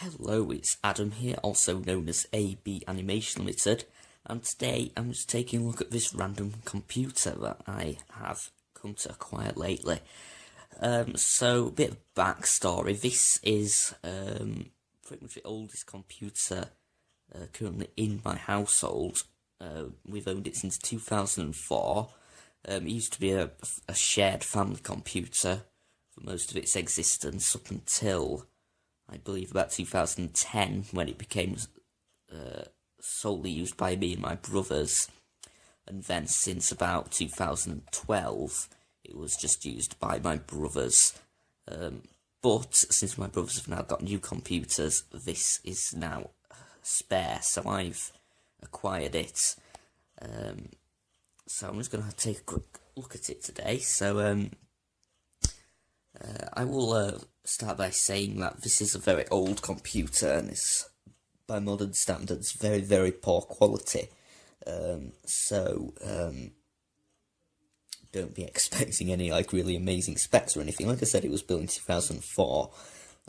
Hello, it's Adam here, also known as ABanimationLtd, and today I'm just taking a look at this random computer that I have come to acquire lately. So, a bit of backstory. This is pretty much the oldest computer currently in my household. We've owned it since 2004. It used to be a shared family computer for most of its existence up until I believe about 2010, when it became solely used by me and my brothers, and then since about 2012 it was just used by my brothers, but since my brothers have now got new computers, this is now spare, so I've acquired it. So I'm just going to take a quick look at it today. So I will start by saying that this is a very old computer and it's, by modern standards, very, very poor quality. So don't be expecting any really amazing specs or anything. Like I said, it was built in 2004.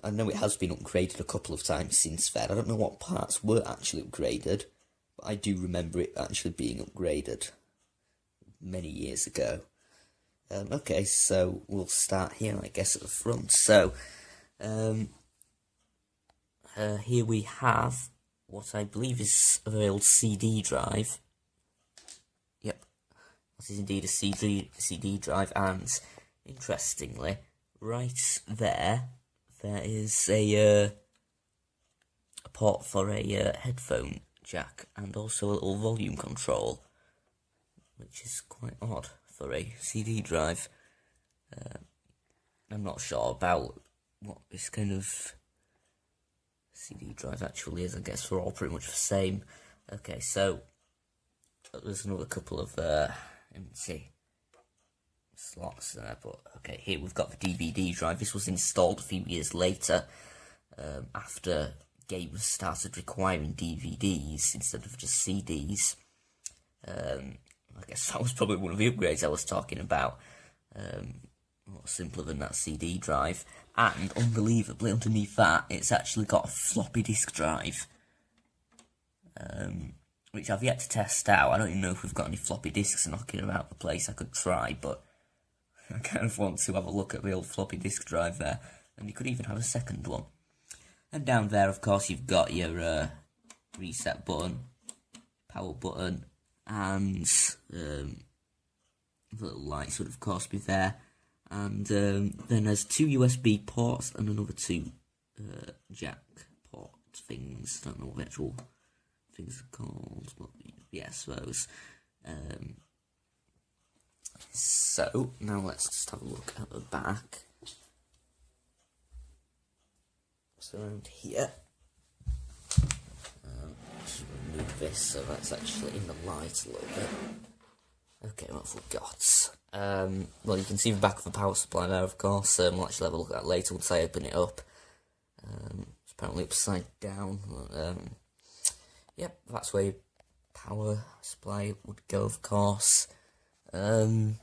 I know it has been upgraded a couple of times since then. I don't know what parts were actually upgraded, but I do remember it actually being upgraded many years ago. Okay, so we'll start here, I guess, at the front. So, here we have what I believe is a very old CD drive. Yep, that is indeed a CD drive, and interestingly, right there is a port for a headphone jack, and also a little volume control, which is quite odd for a CD drive. I'm not sure about what this kind of CD drive actually is. I guess we're all pretty much the same. Okay, so there's another couple of empty slots there, but okay, here we've got the DVD drive. This was installed a few years later, after gamers started requiring DVDs instead of just CDs. I guess that was probably one of the upgrades I was talking about. More simpler than that CD drive. And unbelievably, underneath that, it's actually got a floppy disk drive, which I've yet to test out. I don't even know if we've got any floppy disks knocking about the place. I could try, but I kind of want to have a look at the old floppy disk drive there. And you could even have a second one. And down there, of course, you've got your reset button, power button, and the little lights would of course be there, and then there's two USB ports and another two jack port things. I don't know what the actual things are called, but yes, those. So now let's just have a look at the back. So around here, just remove this so that's actually in the light a little bit. Okay, what have we got? Well, you can see the back of the power supply there, of course. We'll actually have a look at that later once I open it up. It's apparently upside down. Yep, that's where your power supply would go, of course. I don't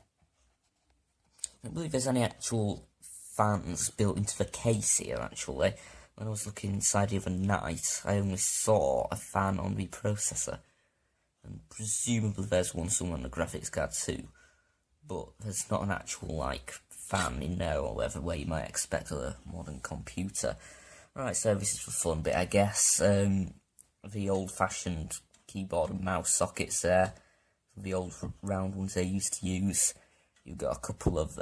believe there's any actual fans built into the case here, actually. When I was looking inside the other night, I only saw a fan on the processor, and presumably there's one somewhere on the graphics card too, but there's not an actual, fan in there or whatever way you might expect of a modern computer. Right, so this is the fun bit, I guess. The old-fashioned keyboard and mouse sockets there, the old round ones they used to use. You've got a couple of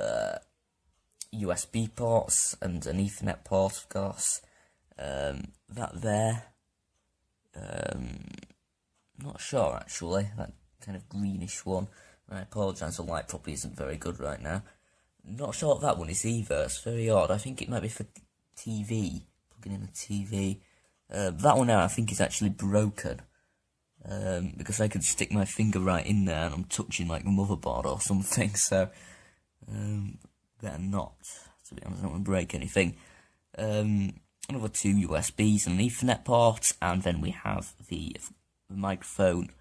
USB ports and an Ethernet port, of course. That there, not sure actually, that kind of greenish one. I apologise, the light probably isn't very good right now. Not sure what that one is either, it's very odd. I think it might be for TV, plugging in a TV. That one now I think is actually broken, because I could stick my finger right in there and I'm touching the motherboard or something, so better not, to be honest. I don't want to break anything. Another two USBs and an Ethernet port, and then we have the microphone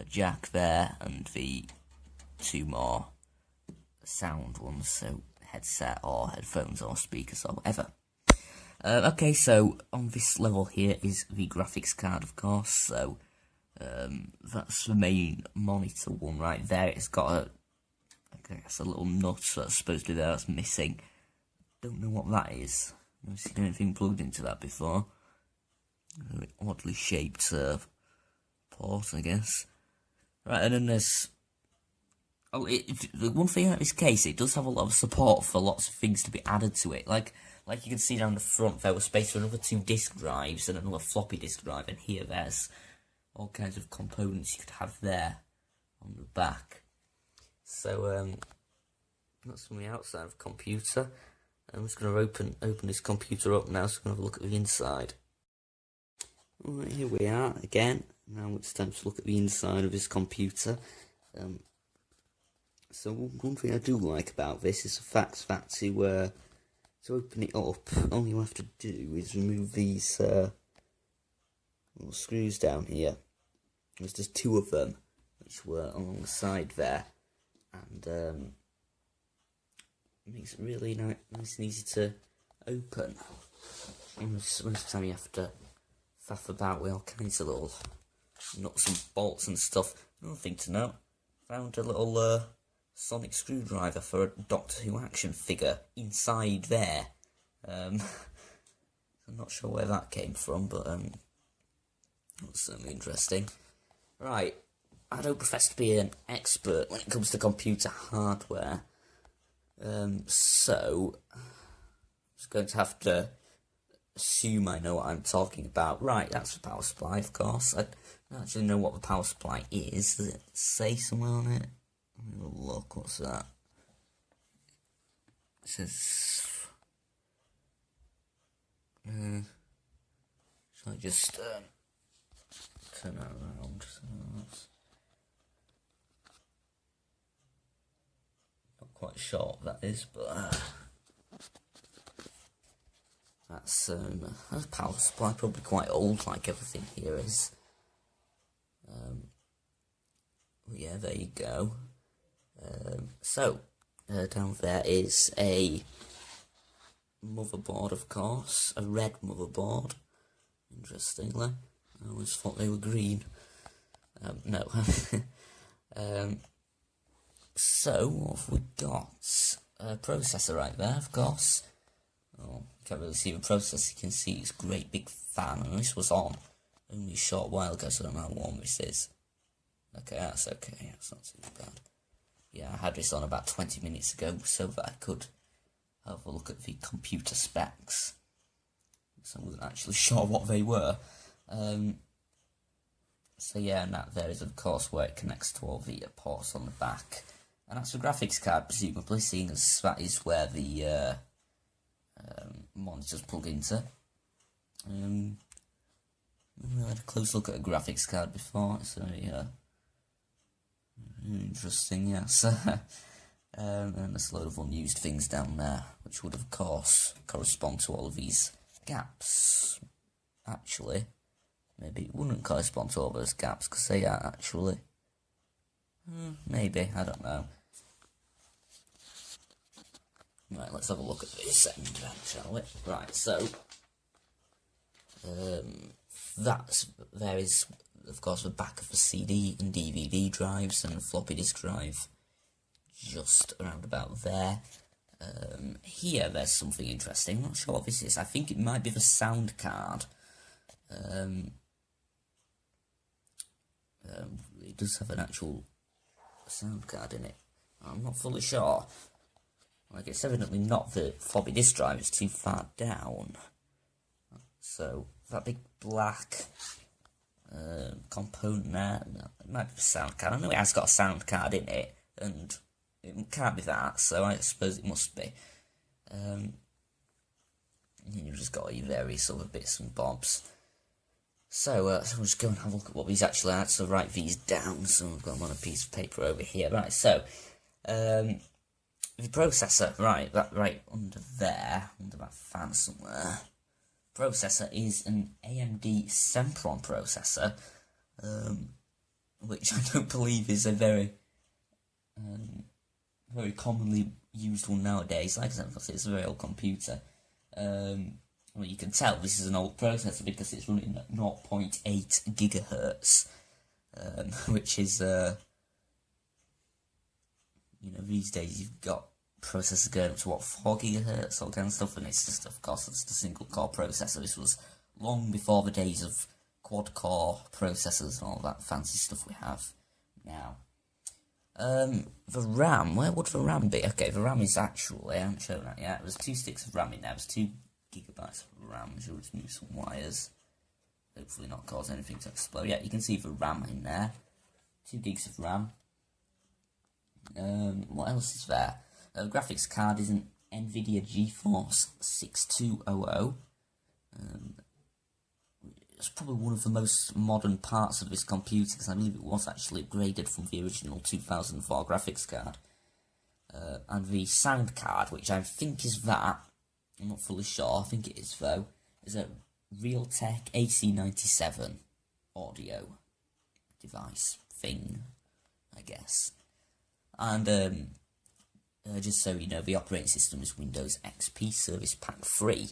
jack there, and the two more sound ones, so headset or headphones or speakers or whatever. Okay, so on this level here is the graphics card, of course, so that's the main monitor one right there. It's got a little nut that's supposed to be there that's missing. Don't know what that is. I've never seen anything plugged into that before. A very oddly shaped port, I guess. Right, and then there's... Oh, the one thing about this case, it does have a lot of support for lots of things to be added to it. Like you can see down the front, there was space for another 2 disk drives and another floppy disk drive, and here there's all kinds of components you could have there on the back. So, that's from the outside of the computer. I'm just going to open this computer up now, so I'm going to have a look at the inside. Alright, here we are again. Now it's time to look at the inside of this computer. So one thing I do like about this is the fact that to open it up, all you have to do is remove these little screws down here. There's just 2 of them, which were along the side there, and it makes it really nice and easy to open. Most of the time you have to faff about with all kinds of little nuts and bolts and stuff. Another thing to note, found a little sonic screwdriver for a Doctor Who action figure inside there. I'm not sure where that came from, but that's certainly interesting. Right, I don't profess to be an expert when it comes to computer hardware, so I'm just going to have to assume I know what I'm talking about. Right, that's the power supply, of course. I don't actually know what the power supply is. Does it say somewhere on it? Let me have a look, what's that? It says... shall I just turn that around? Not quite sure what that is, but that's a power supply, probably quite old, like everything here is. Yeah, there you go. So, down there is a motherboard, of course, a red motherboard, interestingly. I always thought they were green. No. So, what have we got? A processor right there, of course. Oh, you can't really see the processor, you can see it's a great big fan, and this was on only a short while ago, so I don't know how warm this is. Okay, that's okay, that's not too bad. Yeah, I had this on about 20 minutes ago, so that I could have a look at the computer specs. So I wasn't actually sure what they were. So yeah, and that there is of course where it connects to all the ports on the back. And that's the graphics card, presumably, seeing as that is where the monitors plug into. I had a close look at a graphics card before, it's very interesting, yes. And there's a load of unused things down there, which would of course correspond to all of these gaps. Actually, maybe it wouldn't correspond to all those gaps, because they are actually... maybe, I don't know. Right, let's have a look at this end then, shall we? Right, so... there is, of course, the back of the CD and DVD drives and the floppy disk drive just around about there. Here there's something interesting. I'm not sure what this is. I think it might be the sound card. It does have an actual sound card in it. I'm not fully sure. Like, it's evidently not the floppy disk drive, it's too far down. So, that big black component there, it might be the sound card. I know it has got a sound card in it, and it can't be that, so I suppose it must be. You've just got your various other bits and bobs. So we'll just go and have a look at what these actually are. So write these down, so I've got them on a piece of paper over here. Right, so, the processor, right under there, under that fan somewhere. Processor is an AMD Sempron processor, which I don't believe is a very commonly used one nowadays. Like I said, it's a very old computer. well, you can tell this is an old processor because it's running at 0.8 gigahertz, which is, these days you've got processors going up to, 4 gigahertz, all kind of stuff, and it's just, of course, it's a single-core processor. This was long before the days of quad-core processors and all that fancy stuff we have now. The RAM, where would the RAM be? Okay, the RAM is actually, I haven't shown that yet, there's 2 sticks of RAM in there, there's 2 gigabytes of RAM, so we'll just move some wires, hopefully not cause anything to explode. Yeah, you can see the RAM in there, 2 gigs of RAM. What else is there? The graphics card is an NVIDIA GeForce 6200. It's probably one of the most modern parts of this computer, because I believe it was actually upgraded from the original 2004 graphics card. And the sound card, which I think is that, I'm not fully sure, I think it is though, is a Realtek AC97 audio device thing, I guess. And just so you know, the operating system is Windows XP Service Pack 3,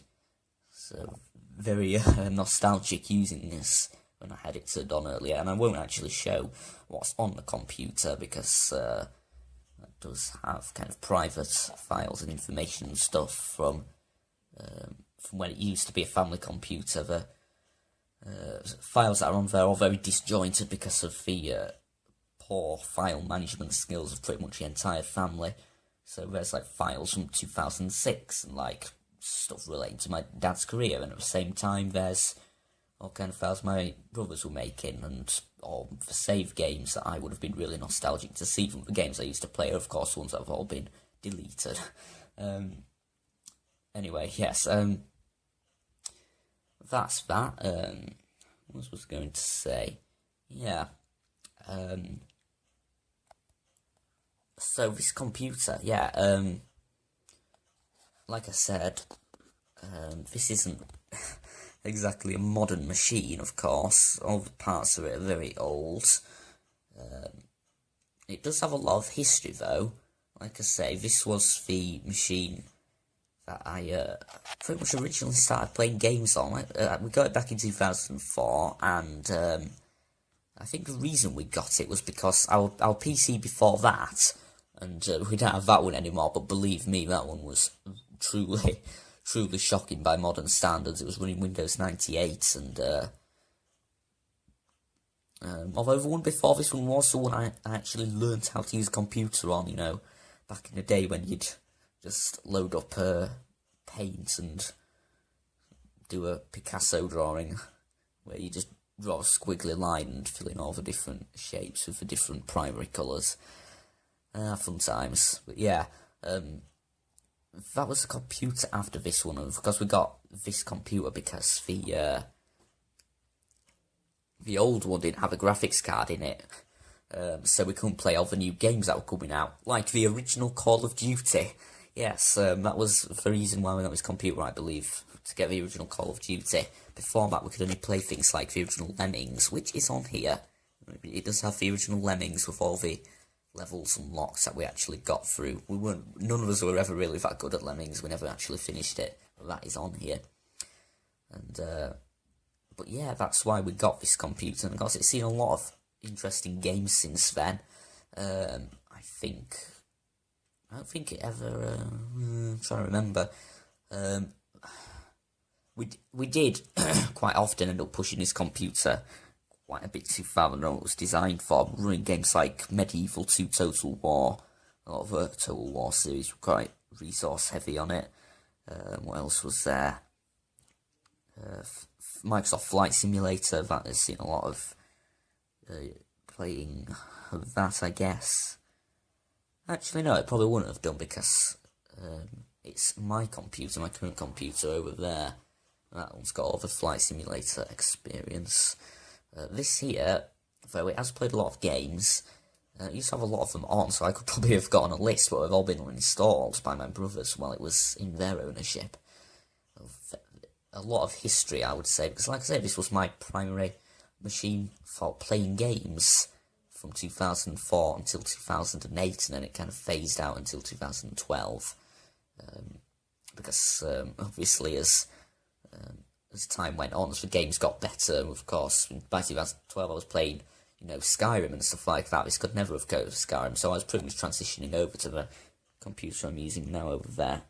so very nostalgic using this when I had it turned on earlier, and I won't actually show what's on the computer because that does have kind of private files and information and stuff from when it used to be a family computer. The files that are on there are all very disjointed because of the poor file management skills of pretty much the entire family. So there's like files from 2006 and like stuff relating to my dad's career, and at the same time there's all kind of files my brothers were making, and all the save games that I would have been really nostalgic to see from the games I used to play, of course ones that have all been deleted. Anyway, yes, that's that. What was I going to say? Yeah. So this computer, yeah, like I said, this isn't exactly a modern machine, of course. All the parts of it are very old. It does have a lot of history, though. Like I say, this was the machine that I pretty much originally started playing games on. We got it back in 2004, and I think the reason we got it was because our PC before that, and we don't have that one anymore, but believe me, that one was truly shocking by modern standards. It was running Windows 98, and although the one before this one was the one I actually learnt how to use a computer on, back in the day when you'd just load up Paint and do a Picasso drawing, where you just draw a squiggly line and fill in all the different shapes with the different primary colours. Fun times, but yeah, that was the computer after this one, and of course we got this computer because the old one didn't have a graphics card in it, so we couldn't play all the new games that were coming out, like the original Call of Duty. Yes, that was the reason why we got this computer, I believe, to get the original Call of Duty. Before that, we could only play things like the original Lemmings, which is on here. It does have the original Lemmings with all the levels and locks that we actually got through. None of us were ever really that good at Lemmings. We never actually finished it, but that is on here. And but yeah, that's why we got this computer, and of course it's seen a lot of interesting games since then. I don't think it ever, I'm trying to remember, we did quite often end up pushing this computer quite a bit too far than it was designed for, running games like Medieval 2 Total War. A lot of the Total War series were quite resource heavy on it. What else was there? Microsoft Flight Simulator, that has seen a lot of playing of that, I guess. Actually, no, it probably wouldn't have done because it's my computer, my current computer over there. That one's got all the Flight Simulator experience. This here, though it has played a lot of games, it used to have a lot of them on, so I could probably have got on a list, but they've all been installed by my brothers while it was in their ownership. A lot of history, I would say, because like I said, this was my primary machine for playing games from 2004 until 2008, and then it kind of phased out until 2012, because obviously as as time went on, as the games got better, of course, by 2012 I was playing, Skyrim and stuff like that. This could never have coded Skyrim, so I was pretty much transitioning over to the computer I'm using now over there.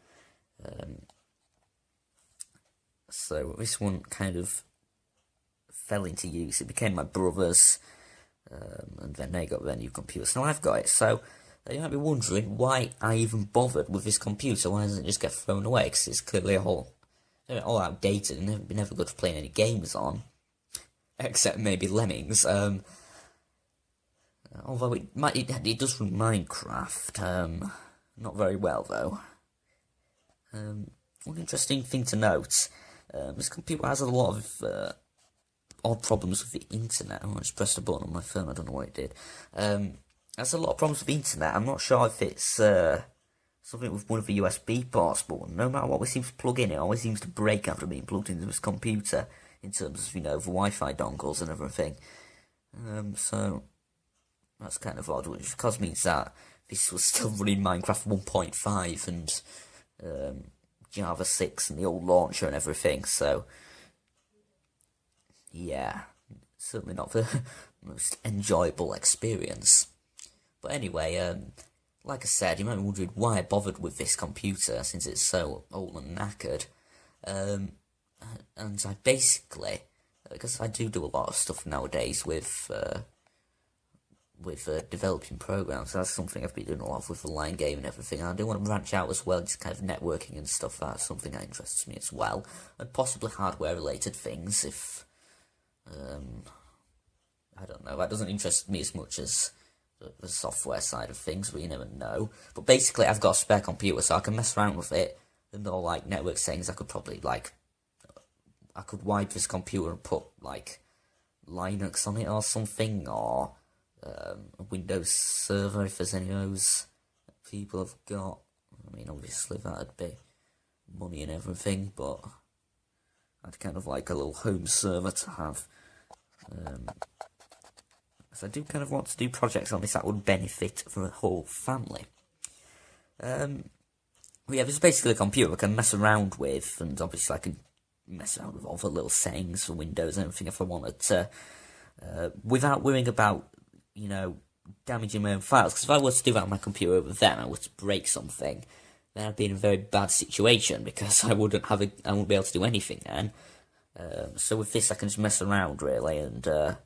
So this one kind of fell into use. It became my brother's, and then they got their new computer, so now I've got it. So you might be wondering why I even bothered with this computer. Why doesn't it just get thrown away? Because it's clearly all outdated and never good for playing any games on, except maybe Lemmings. Although it does run Minecraft, not very well though. One interesting thing to note, this computer has a lot of odd problems with the internet. I just pressed a button on my phone, I don't know what it did. Has a lot of problems with the internet. I'm not sure if it's something with one of the USB ports, but no matter what we seem to plug in, it always seems to break after being plugged into this computer, in terms of, the Wi-Fi dongles and everything. So that's kind of odd, which of course means that this was still running Minecraft 1.5 and Java 6 and the old launcher and everything, so yeah, certainly not the most enjoyable experience. But anyway, like I said, you might be wondering why I bothered with this computer, since it's so old and knackered. And I basically, because I do a lot of stuff nowadays with developing programs. That's something I've been doing a lot with the line game and everything. I do want to branch out as well into kind of networking and stuff. That's something that interests me as well, and possibly hardware related things. If I don't know, that doesn't interest me as much as the software side of things, but you never know. But basically, I've got a spare computer, so I can mess around with it. And all like network settings, I could probably I could wipe this computer and put like Linux on it or something, or a Windows server if there's any of those people have got. I mean, obviously that'd be money and everything, but I'd kind of like a little home server to have. So I do kind of want to do projects on this that would benefit for the whole family. But yeah, this is basically a computer I can mess around with, and obviously I can mess around with all the little settings for Windows and everything if I wanted to, without worrying about, damaging my own files. Because if I were to do that on my computer over there, and I were to break something, then I'd be in a very bad situation, because I wouldn't be able to do anything then. So with this, I can just mess around really, and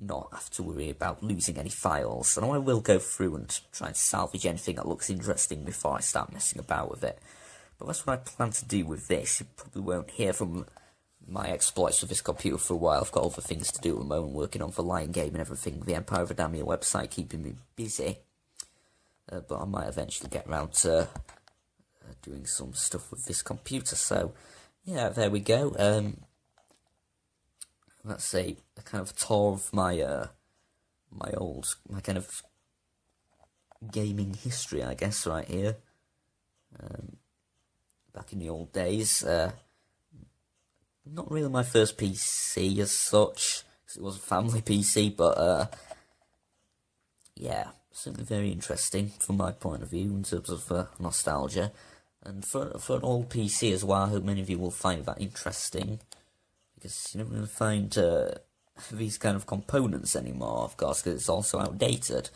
not have to worry about losing any files. And I will go through and try and salvage anything that looks interesting before I start messing about with it. But that's what I plan to do with this. You probably won't hear from my exploits with this computer for a while. I've got other things to do at the moment, working on the line game and everything, the Empire of Adamia website keeping me busy. But I might eventually get around to doing some stuff with this computer. So yeah, there we go. That's a kind of tour of my kind of gaming history, I guess, right here. Back in the old days, not really my first PC as such, because it was a family PC, but yeah, certainly very interesting from my point of view in terms of nostalgia, and for an old PC as well. I hope many of you will find that interesting, because you don't really find these kind of components anymore, of course, because it's also outdated.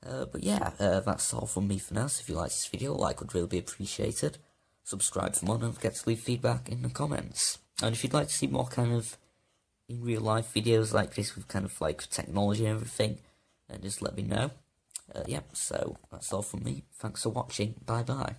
But yeah, that's all from me for now. So if you liked this video, a like would really be appreciated. Subscribe for more, don't forget to leave feedback in the comments. And if you'd like to see more kind of in real life videos like this with kind of like technology and everything, then just let me know. Yeah, so that's all from me. Thanks for watching. Bye bye.